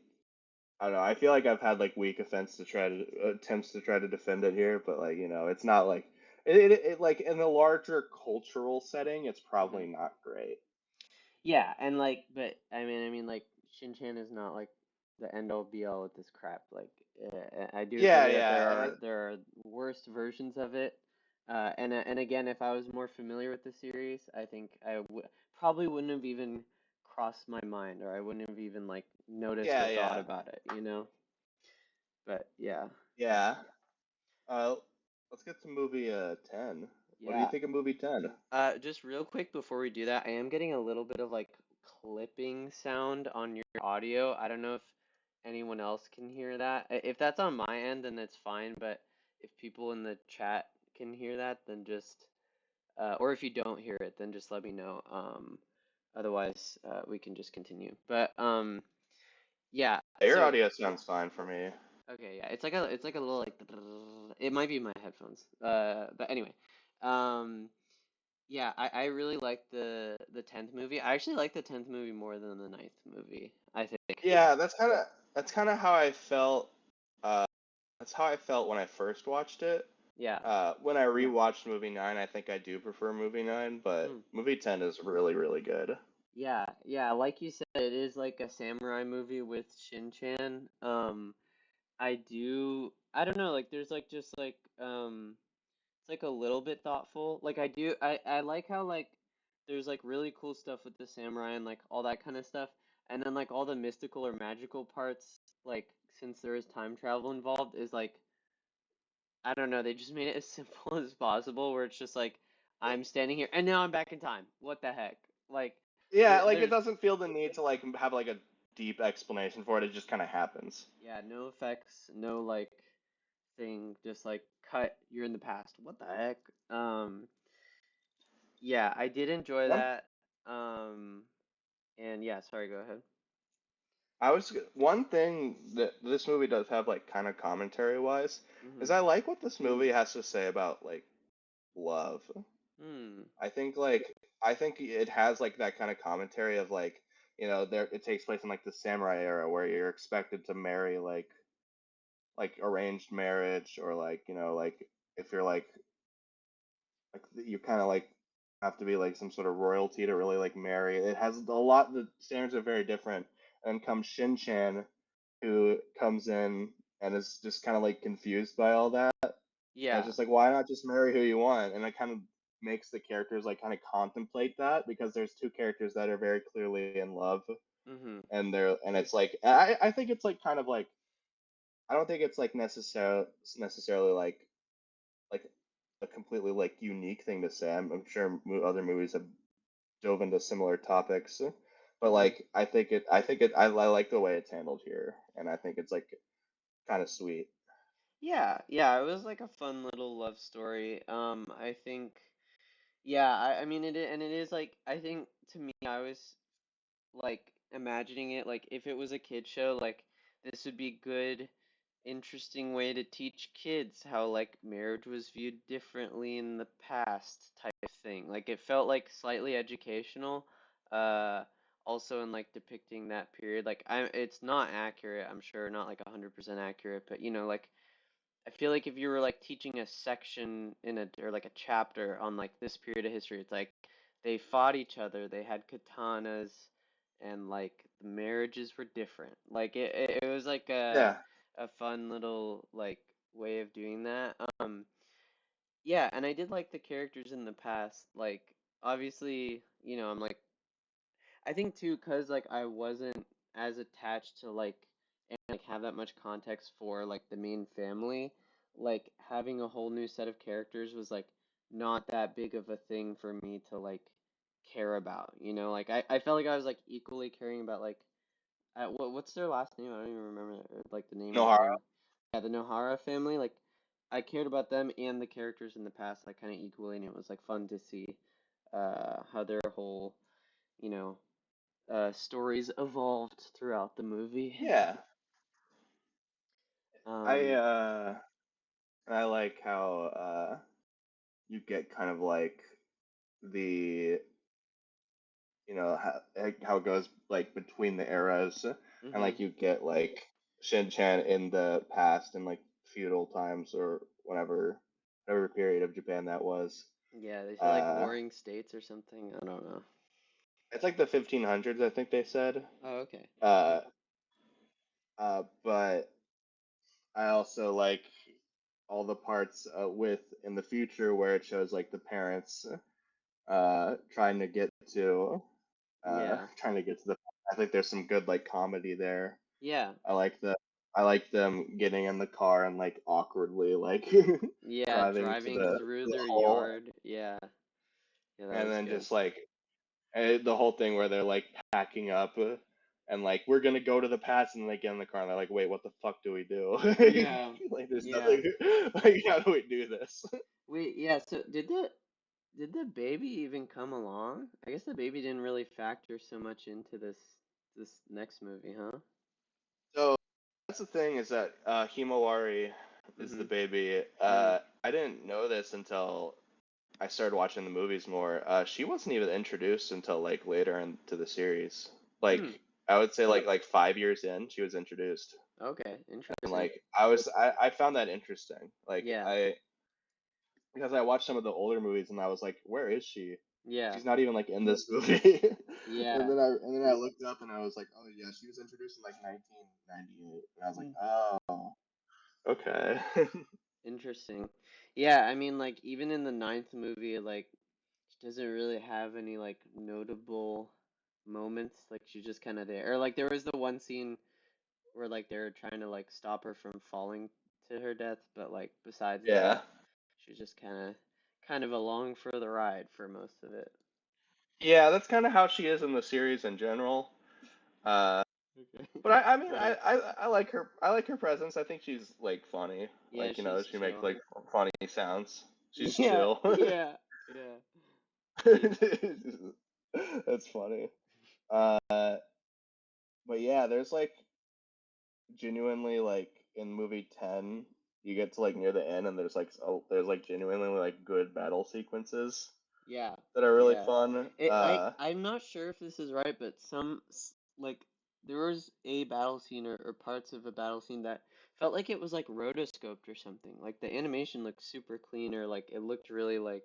don't know. I feel like I've had like weak offense to try to attempts to try to defend it here, but like it's not like like in the larger cultural setting, it's Hmm. probably not great. Yeah, and like, but I mean, like Shin-chan is not like the end all be all with this crap. Like, I do Yeah, agree that there yeah, and are there are worst versions of it. And again, if I was more familiar with the series, I think I w probably wouldn't have even crossed my mind, or I wouldn't have even like noticed or yeah, thought yeah, about it, you know? But yeah, yeah. Uh, let's get to movie 10. What do you yeah. think of movie 10? Just real quick before we do that, I am getting a little bit of like clipping sound on your audio. I don't know if anyone else can hear that. If that's on my end, then it's fine. But if people in the chat can hear that, then just, or if you don't hear it, then just let me know. Otherwise, we can just continue. But yeah. Your So audio sounds fine for me. okay, yeah, it's like a little like it might be my headphones. But anyway, um. Yeah, I really like the tenth movie. I actually like the tenth movie more than the ninth movie, I think. Yeah, that's kind of how I felt. Uh, that's how I felt when I first watched it. Yeah. When I rewatched movie 9, I think I do prefer movie 9, but Hmm. movie 10 is really, really good. Yeah, yeah, like you said, it is like a samurai movie with Shin-chan. I don't know, like there's like just like it's like a little bit thoughtful. Like I like how like there's like really cool stuff with the samurai and like all that kind of stuff. And then like all the mystical or magical parts, like since there is time travel involved, is like I don't know, they just made it as simple as possible where it's just like I'm standing here and now I'm back in time. What the heck? Like Yeah, like it there's doesn't feel the need to like have like a deep explanation for it. It just kind of happens. yeah, no effects, no like thing, just like cut, you're in the past. What the heck? Yeah, I did enjoy One, that. Um and yeah, sorry, go ahead. one thing that this movie does have like kind of commentary wise is Mm-hmm. I like what this movie has to say about like love. Hmm. I think it has like that kind of commentary of like there it takes place in like the samurai era where you're expected to marry like arranged marriage or like like if you're like you kind of like have to be like some sort of royalty to really like marry. It has a lot. The standards are very different. And then comes Shin-chan, who comes in and is just kind of like confused by all that. And it's Yeah. just like, why not just marry who you want? And it kind of makes the characters like kind of contemplate that because there's two characters that are very clearly in love, Mm-hmm. and it's like I think it's like kind of like I don't think it's like necessarily like a completely like unique thing to say. I'm sure other movies have dove into similar topics, but Mm-hmm. like I like the way it's handled here, and I think it's like kind of sweet. Yeah, yeah, it was like a fun little love story. I think yeah, I mean and it is like I think to me I was like imagining it like if it was a kid show, like this would be good, interesting way to teach kids how like marriage was viewed differently in the past type of thing. Like it felt like slightly educational, uh, also in like depicting that period. Like it's not accurate, I'm sure, not like 100% accurate, but like I feel like if you were like teaching a section in a or like a chapter on like this period of history, it's like they fought each other, they had katanas, and like the marriages were different. Like it was like Yeah, a fun little like way of doing that. Yeah, and I did like the characters in the past. Like obviously, I'm like I think too, 'cause like I wasn't as attached to like and like have that much context for like the main family, like having a whole new set of characters was like not that big of a thing for me to like care about, you know? Like I felt like I was like equally caring about like what's their last name? I don't even remember like the name of the Nohara. family. Yeah, the Nohara family. Like I cared about them and the characters in the past like kind of equally, and it was like fun to see how their whole, you know, stories evolved throughout the movie. Yeah, I Um, uh, I like how you get kind of like the how it goes like between the eras, and hmm like you get like Shin-chan in the past and like feudal times or whatever period of Japan that was. Yeah, they say like Uh, warring states or something. I don't know. it's like the 1500s, I think they said. Oh, okay. Uh, but I also like all the parts with in the future where it shows like the parents trying to get to Yeah. trying to get to the. I think there's some good like comedy there. Yeah. I like the I like them getting in the car and like awkwardly like Yeah, driving to driving through the their hole, yard. Yeah. Yeah, that and was then good. just like the whole thing where they're like packing up and like we're gonna go to the past, and they get in the car and they're like, wait, what the fuck do we do? Yeah. Like there's Yeah. nothing. Like how do we do this? Wait, yeah, so did the baby even come along? I guess the baby didn't really factor so much into this next movie, huh? So that's the thing is that Himawari is the Mm-hmm. baby. Mm. I didn't know this until I started watching the movies more. She wasn't even introduced until like later into the series. Hmm. Like I would say like 5 years in, she was introduced. Okay, And interesting. like I found that interesting. Like Yeah. I because I watched some of the older movies and I was like, where is she? Yeah. She's not even like in this movie. And Yeah. then I looked up and I was like, oh yeah, she was introduced in like 1998. And I was like, Mm. oh, okay. Interesting. Yeah, I mean like even in the ninth movie, like she doesn't really have any like notable moments. Like she's just kind of there. Or like there was the one scene where like they're trying to like stop her from falling to her death, but like besides Yeah. that, she's just kind of along for the ride for most of it. Yeah, that's kind of how she is in the series in general. Uh, Okay. but I mean, Yeah. I like her. I like her presence. I think she's like funny. Yeah, Like she's she makes chill. like funny sounds. She's Yeah, chill. yeah, yeah. Yeah. That's funny. Uh, but yeah, there's like genuinely like in movie 10, you get to like near the end, and there's like genuinely like good battle sequences Yeah, that are really yeah. fun. It like I'm not sure if this is right, but like there was a battle scene or parts of a battle scene that felt like it was like rotoscoped or something. Like the animation looked super clean or like it looked really like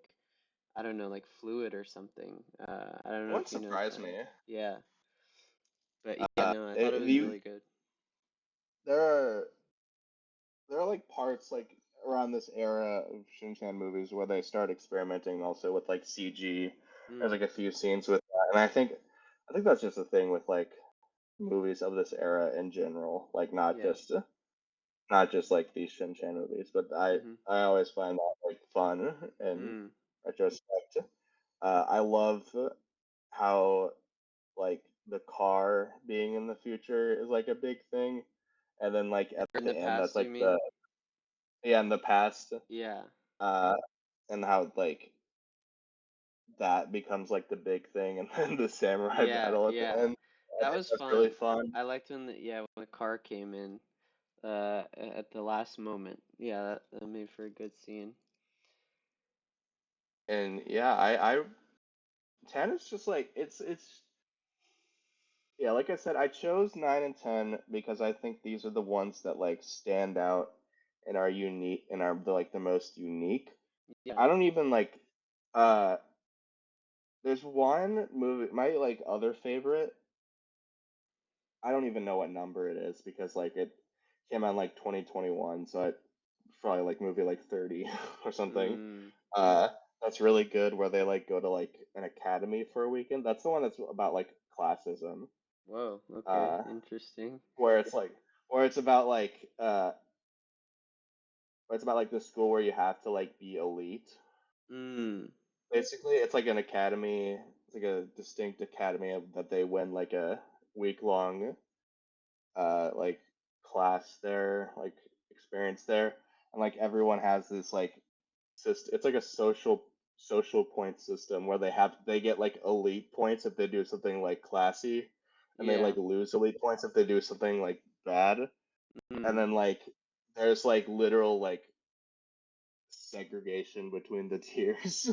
I don't know, like fluid or something. I don't It know wouldn't if you noticed surprise that. me. Yeah, but yeah, no, I thought it was You really good. there are there are like parts like around this era of Shin-chan movies where they start experimenting also with like CG. There's Mm, like a few scenes with that, and I think that's just a thing with like movies of this era in general, like yeah. not just like these Shin-chan movies, but Mm-hmm. I always find that like fun in Mm, retrospect. I love how like the car being in the future is like a big thing, and then like at in the the end that's past, you like mean? in the past, Yeah. uh, and how like that becomes like the big thing, and then the samurai Yeah, battle at the yeah. end. I That think was that's really fun. fun. I liked when when the car came in at the last moment. Yeah, that made for a good scene. And yeah, I 10 is just like it's yeah, like I said, I chose 9 and 10 because I think these are the ones that like stand out and are unique and are like the most unique. Yeah. I don't even like uh there's one movie my like other favorite, I don't even know what number it is because like it came out in like 2021, so it probably like movie like 30 or something. Mm. Uh that's really good where they like go to like an academy for a weekend. That's the one that's about like classism. Whoa, okay, Uh interesting. where it's like or it's about like or it's about like the school where you have to like be elite. Mm. Basically, it's like an academy. It's like a distinct academy that they win like a week long like class there, like experience there, and like everyone has this like system. It's like a social point system where they get like elite points if they do something like classy, and they Yeah. like lose elite points if they do something like bad, and Mm. then like there's like literal like segregation between the tiers,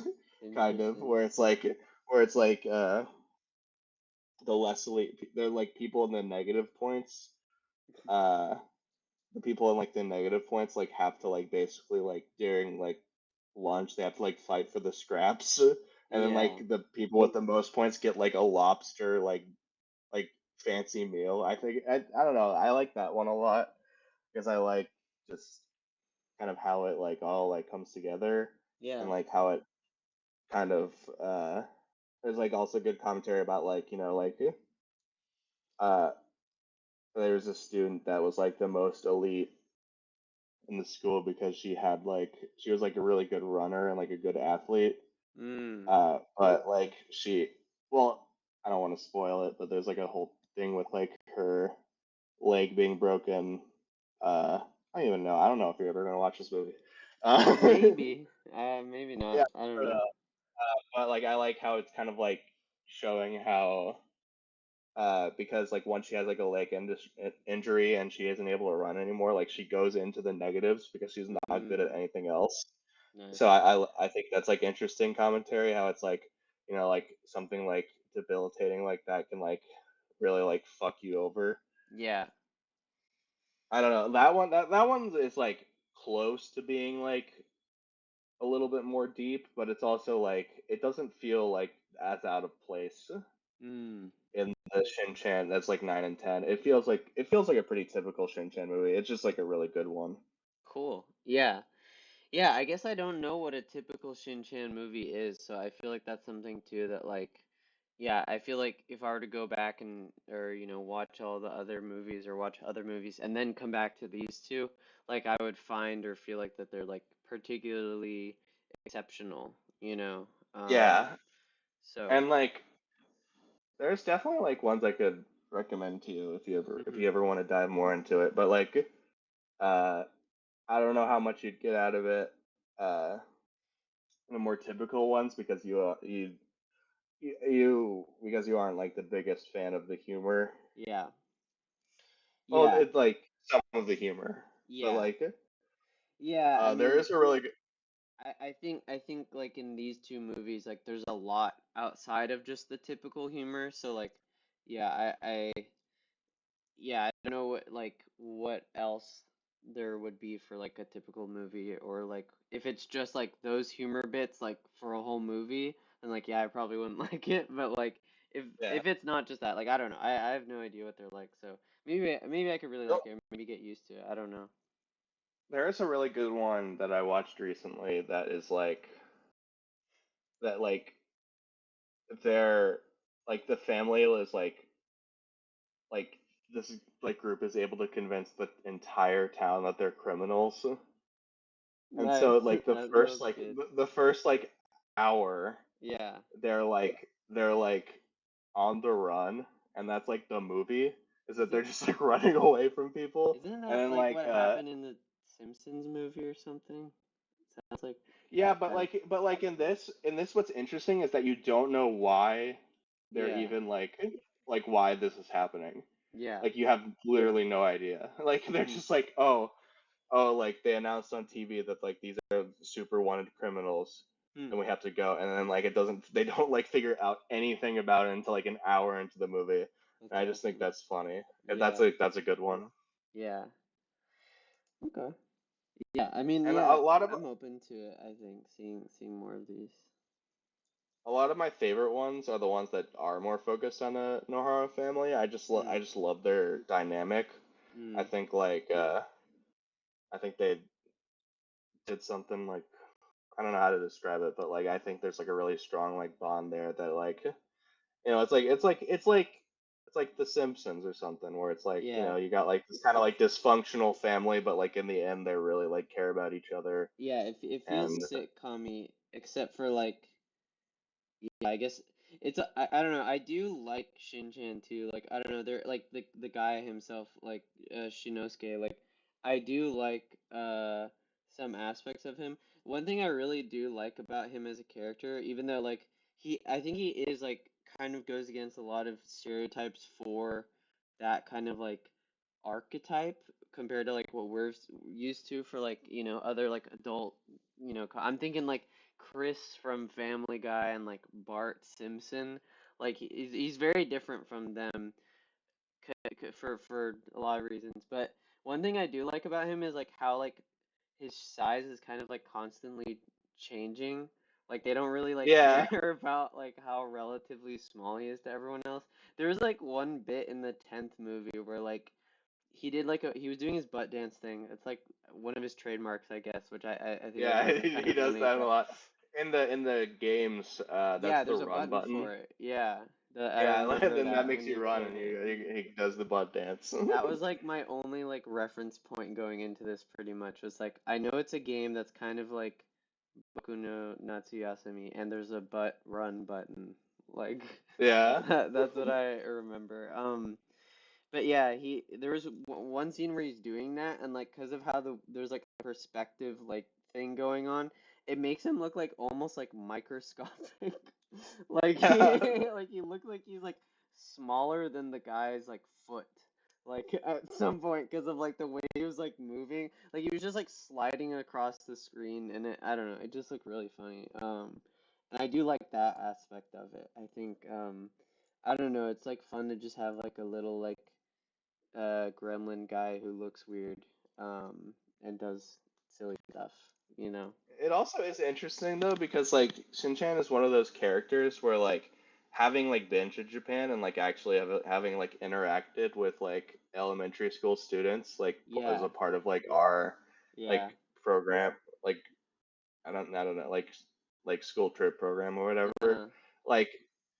kind of Interesting. where it's like the less elite, they're like people in the negative points. Uh, the people in like the negative points like have to like basically like during like lunch they have to like fight for the scraps, and then Yeah. like the people with the most points get like a lobster like fancy meal. I don't know. I like that one a lot because I like just kind of how it like all like comes together and Yeah. like how it kind of there's like also good commentary about like like uh there's a student that was like the most elite in the school because she was like a really good runner and like a good athlete. Mm. But like well, I don't want to spoil it, but there's like a whole thing with like her leg being broken. I don't even know. I don't know if you're ever gonna watch this movie. Maybe. Maybe Yeah, not. I don't I don't know. know. But like I like how it's kind of like showing how because like once she has like a injury and she isn't able to run anymore, like she goes into the negatives because she's not good Mm. at anything else. So Nice. I think that's like interesting commentary how it's like like something like debilitating like that can like really like fuck you over. Yeah. I don't know, that one is like close to being like a little bit more deep, but it's also like it doesn't feel like as out of place Mm. in the Shin-chan that's like 9 and 10. It feels like a pretty typical Shin-chan movie. It's just like a really good one. Cool. Yeah. Yeah, I guess I don't know what a typical Shin-chan movie is, so I feel like that's something too that like yeah, I feel like if I were to go back and or watch all the other movies or watch other movies and then come back to these two, like I would find or feel like that they're like particularly exceptional, you know. Yeah, So and like there's definitely like ones I could recommend to you if mhm. you ever want to dive more into it. But like uh I don't know how much you'd get out of it uh the more typical ones because because you aren't like the biggest fan of the humor. Yeah. Well, Yeah. it's like some of the humor, but Yeah. like Yeah, I there mean, is a really good. I think like in these two movies, like there's a lot outside of just the typical humor. So like, yeah, yeah, I don't know what else there would be for like a typical movie, or like if it's just like those humor bits like for a whole movie, then like yeah, I probably wouldn't like it. But like Yeah. if it's not just that, like I don't know, I have no idea what they're like. So maybe I could really No, like it, or maybe get used to it. I don't know. there is a really good one that I watched recently that is like they're like the family is like this like group is able to convince the entire town that they're criminals. And so Nice. like That sounds good. the first like hour Yeah. they're like on the run, and that's like the movie is that Isn't they're just like running away from people. isn't And that then like what happened in the Simpsons movie or something? Sounds like yeah, that but kind of. like in this what's interesting is that you don't know why they're Yeah. even like why this is happening. Yeah. Like you have literally no idea. Like they're Hmm. just like, like they announced on TV that like these are super wanted criminals Hmm. and we have to go, and then like it doesn't they don't like figure out anything about it until like an hour into the movie. And That's I just think awesome. that's funny. And Yeah. that's a good one. Yeah. Okay. Yeah. I mean, And yeah, I'm open to it, I think, seeing more of these. a lot of my favorite ones are the ones that are more focused on the Nohara family. Hmm. I just love their dynamic. I Hmm. think I think they did something like I don't know how to describe it, but like I think there's like a really strong like bond there that like it's like it's like The Simpsons or something, where it's like, Yeah. you got like this kind of like dysfunctional family, but like in the end, they really like care about each other. Yeah, it feels And sitcom-y except for like yeah, I guess I don't know. I do like Shin-chan too. Like I don't know, they're like the guy himself, like Shinosuke. Like I do like some aspects of him. One thing I really do like about him as a character, even though like I think he is like kind of goes against a lot of stereotypes for that kind of like archetype compared to like what we're used to for like, other like adult, I'm thinking like Chris from Family Guy and like Bart Simpson. Like he's very different from them for a lot of reasons. But one thing I do like about him is like how like his size is kind of like constantly changing. Like they don't really like yeah, care about like how relatively small he is to everyone else. There was like one bit in the 10th movie where like he was doing his butt dance thing. It's like one of his trademarks, I guess, which I think is yeah, like kind he of does funny. that a But lot. In the games, yeah, that's the there's a run button button. for it. Yeah, I Yeah, and remember then that that makes when you you're run, doing and it. he does the butt dance. That was like my only like reference point going into this pretty much was like I know it's a game that's kind of like Boku no Natsuyasumi and there's a butt run button. Like Yeah. that's what I remember. But yeah, he there was one scene where he's doing that, and like because of how there's like a perspective like thing going on, it makes him look like almost like microscopic. Like he like he looked like he's like smaller than the guy's like foot. Like at some point, because of like the way he was like moving, like he was just like sliding across the screen, and I don't know, it just looked really funny. And I do like that aspect of it. I think I don't know, it's like fun to just have like a little like gremlin guy who looks weird and does silly stuff, you know? It also is interesting though because like Shin-chan is one of those characters where like having like been to Japan and like actually having like interacted with like elementary school students like as a Yeah, part of like our yeah, like program like I don't know like school trip program or whatever, uh, like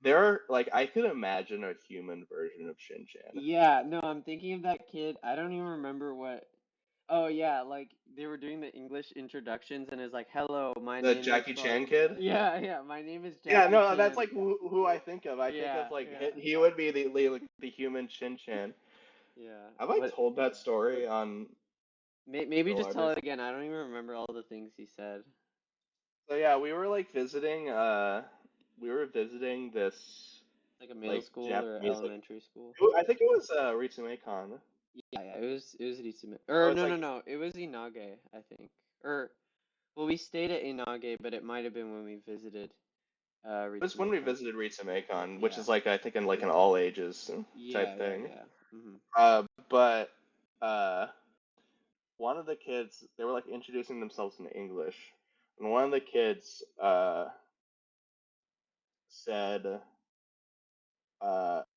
there are like I could imagine a human version of Shin-chan. yeah. No, I'm thinking of that kid. I don't even remember what. Oh yeah, like they were doing the English introductions and it's like, "Hello, my The name is Jackie blah." Chan kid. Yeah, yeah, my name is Yeah, Jackie no, that's Chan. like who I think of. I think of Yeah, like yeah, he would be the human Shin-chan. yeah. Have I What? told that story on Maybe the just tell Larter? it again. I don't even remember all the things he said. So yeah, we were like visiting. We were visiting this Like a middle like school or Japanese like elementary school. I think it was Ritsumeikan. Yeah, yeah, it was Ritsumi. So Or it's no, no, like no. It was Inage, I think. Or well, we stayed at Inage, but it might have been when we visited it was when we Ritsumeikan. visited Ritsumeikan, which Yeah. is like I think in like an all ages Yeah, type yeah, thing. yeah. But uh, one of the kids they were like introducing themselves in English, and one of the kids said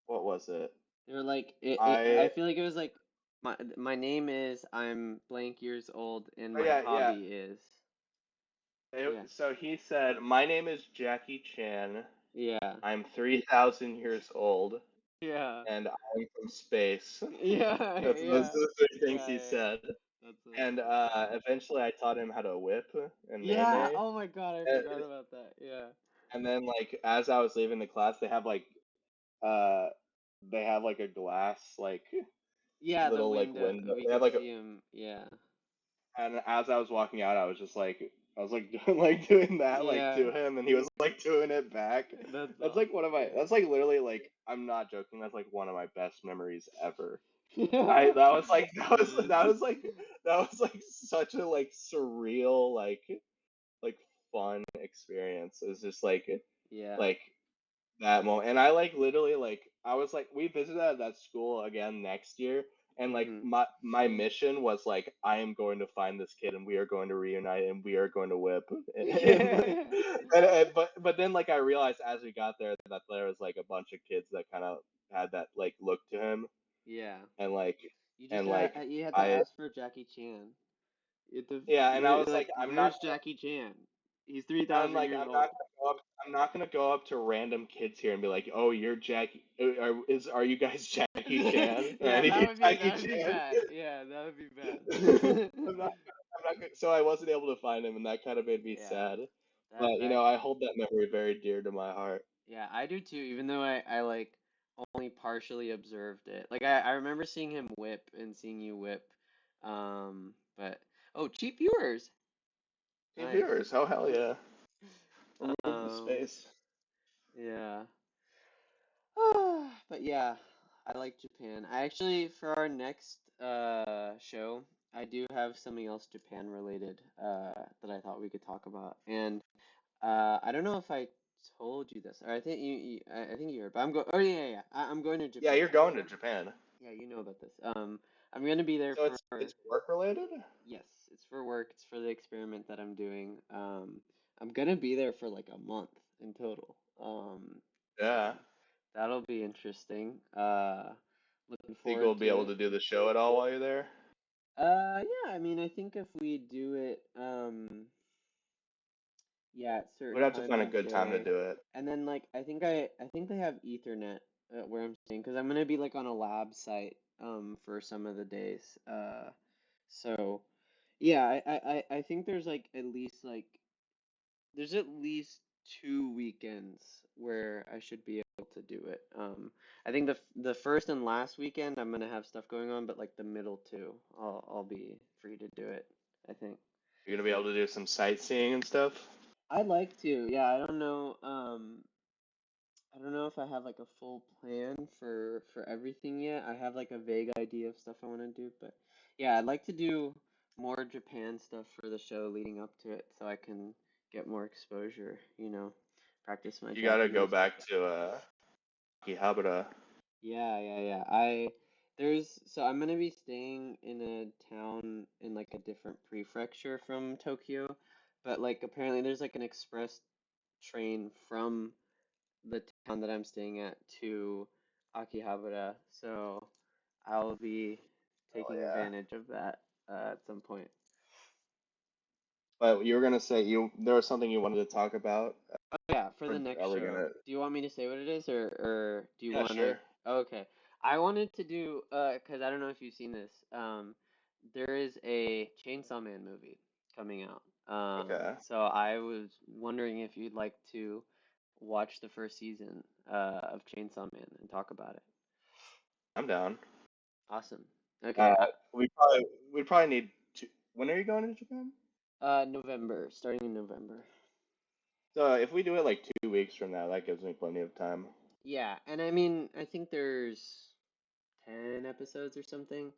what was it? They were like I I feel like it was like my name is I'm blank years old and oh my yeah, yeah. hobby is. Yeah. So he said, "My name is Jackie Chan. Yeah. I'm 3,000 years old, Yeah. and I'm from space." Yeah, That's those yeah. are the three things Yeah, he yeah. said. That's really And funny. eventually, I taught him how to whip and Yeah. meme. Oh my God, I And, forgot about that. Yeah. and then, like, as I was leaving the class, uh, they have like a glass, like Yeah, the little like window. window. We They have could like a, see him. Yeah. and as I was walking out, I was like doing doing that like Yeah. to him, and he was like doing it back. That's That's like one awesome. of my. Yeah. That's like literally like I'm not joking. That's like one of my best memories ever. I Yeah. that was like Nice. that was like such a like surreal like fun experience. It's just Yeah. like that moment. And I like literally like I was like we visited at that school again next year, and like Hmm. my mission was like I am going to find this kid and we are going to reunite and we are going to whip Yeah. but then like I realized as we got there that there was like a bunch of kids that kind of had that like look to him, Yeah. and like You just and like you had to I ask for Jackie Chan. You had to yeah, and I you're was like like, I'm not where's Jackie Chan? He's three I'm thousand like, years old. I'm not gonna go up to random kids here and be like, "Oh, you're Jackie. Are you guys Jackie Chan or Yeah, any of you Jackie that would be Chan?" bad. Yeah, that would be I'm bad. not, so I wasn't able to find him, and that kind of made me Yeah, sad. that But that I hold that memory very dear to my heart. yeah, I do too, even though I like only partially observed it. Like I remember seeing him whip and seeing you whip. But oh, cheap viewers. Hey, Nice. viewers, oh hell yeah! Remove the Um, space. yeah. But yeah, I like Japan. I actually, for our next show, I do have something else Japan related that I thought we could talk about. And I don't know if I told you this, or I think I think you heard, but I'm going. Oh yeah, yeah. I'm going to Yeah, Japan. you're going to Japan, Yeah, you know about this. I'm going to be there so for. it's work related. Yes, it's for work. It's for the experiment that I'm doing. I'm gonna be there for like a month in total. Yeah, So that'll be interesting. Looking think forward we'll be to able it. to do the show at all while you're there. Yeah, I mean, I think if we do it, yeah, at We'd certain have to times find a of good time to day, do it. and then like I think they have Ethernet where I'm staying because I'm gonna be like on a lab site for some of the days. So yeah, I think there's at least 2 weekends where I should be able to do it. I think the first and last weekend I'm gonna have stuff going on, but like the middle two, I'll be free to do it, I think. You're gonna be able to do some sightseeing and stuff. I'd like to. Yeah, I don't know if I have like a full plan for everything yet. I have like a vague idea of stuff I want to do, but yeah, I'd like to do more Japan stuff for the show leading up to it so I can get more exposure, practice my You gotta go Japanese. back to Akihabara. Yeah, yeah, yeah. So I'm gonna be staying in a town in like a different prefecture from Tokyo, but like apparently there's like an express train from the town that I'm staying at to Akihabara, so I'll be Oh taking yeah. advantage of that at some point. But you were gonna say there was something you wanted to talk about. Oh yeah, for the next Are we show. gonna? Do you want me to say what it is or do you Yeah, want to? sure. Oh, okay. I wanted to do 'cause I don't know if you've seen this. There is a Chainsaw Man movie coming out. Okay, So I was wondering if you'd like to watch the first season of Chainsaw Man and talk about it. I'm down. Awesome. Okay. Uh, we probably need to. When are you going to Japan? November, starting in November. So if we do it like 2 weeks from now, that gives me plenty of time. Yeah, and I mean, I think there's 10 episodes or something,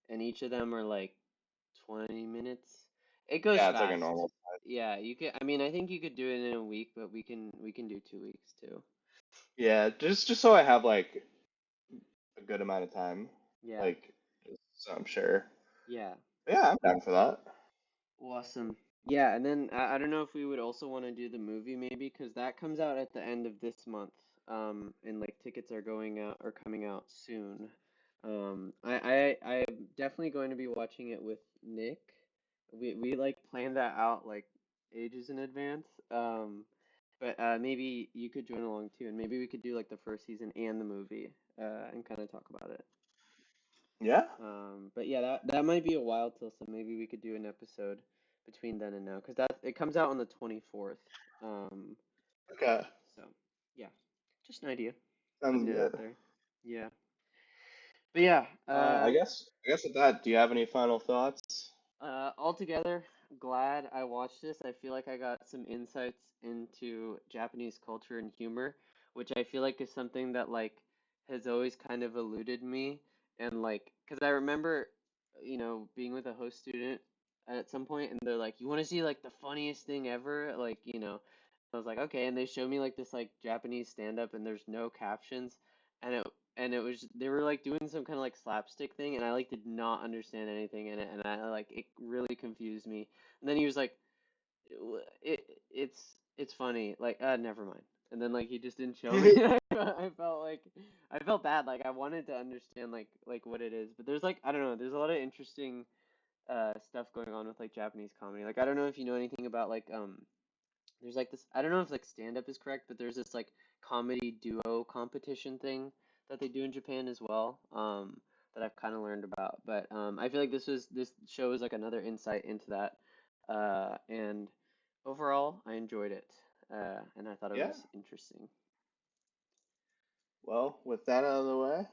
and each of them are like 20 minutes. It goes Yeah, it's like a fast. normal. Yeah, you could, I mean, I think you could do it in a week, but we can do 2 weeks too. Yeah, just so I have like a good amount of time, Yeah. like just so I'm sure. Yeah. Yeah, I'm down for that. Awesome. Yeah, and then I don't know if we would also want to do the movie maybe because that comes out at the end of this month. And like tickets are going out or coming out soon. I'm definitely going to be watching it with Nick. We like planned that out like ages in advance. But maybe you could join along too, and maybe we could do like the first season and the movie, and kind of talk about it. Yeah. But yeah, that might be a while till, so maybe we could do an episode between then and now, because that it comes out on the 24th. Um, Okay. so yeah, just an idea, Sounds putting it out good. there. Yeah, but yeah, I guess with that, do you have any final thoughts? altogether, glad I watched this. I feel like I got some insights into Japanese culture and humor, which I feel like is something that like has always kind of eluded me. And like, because I remember, being with a host student at some point, and they're like, "You want to see like the funniest thing ever?" Like, I was like, "Okay," and they showed me like this like Japanese stand-up, and there's no captions, and it was they were like doing some kind of like slapstick thing, and I like did not understand anything in it, and I like it really confused me. And then he was like, it's funny, like never mind. And then like he just didn't show me. I felt bad, like I wanted to understand like what it is, but there's like I don't know, there's a lot of interesting stuff going on with like Japanese comedy. Like I don't know if you know anything about like there's like this, I don't know if like stand up is correct, but there's this like comedy duo competition thing that they do in Japan as well, that I've kind of learned about. But I feel like this show is like another insight into that. And overall, I enjoyed it. And I thought it Yeah. was interesting. Well, with that out of the way,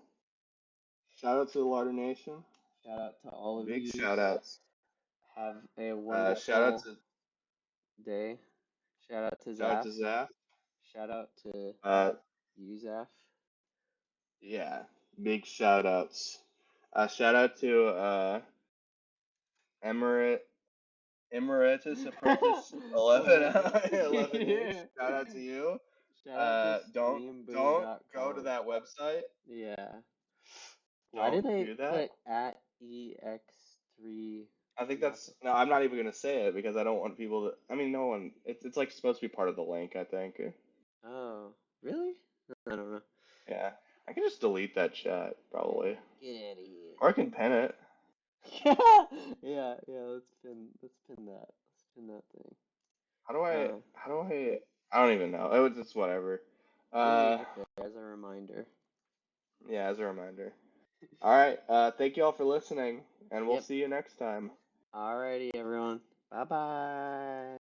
shout out to the Larter Nation. Shout out to all of Big you. shout outs. Have a Shout out wonderful to day. Shout out to shout out Zaf. to Zach. Shout out to Uh, you, Zaf. yeah, big shout outs. Shout out to Emirate Emeritus Apprentice 11 Oh, 11H. yeah. Shout out to you. Shout out to Don't go to streamboo.com. that website. Yeah. Why did Don't they do that. put at EX3 I think that's Yaka? no. I'm not even gonna say it because I don't want people to. I mean, no one. It's like supposed to be part of the link. I think. Oh, really? I don't know. Yeah, I can just delete that chat Yeah, probably, get out of here. or I can pin it. Yeah, let's pin that. Let's pin that thing. How do I? Uh, How do I? I don't even know. It was just whatever. we'll leave Uh, it there as a reminder. yeah, as a reminder. All right. Thank you all for listening, and we'll Yep. see you next time. Alrighty, everyone. Bye bye.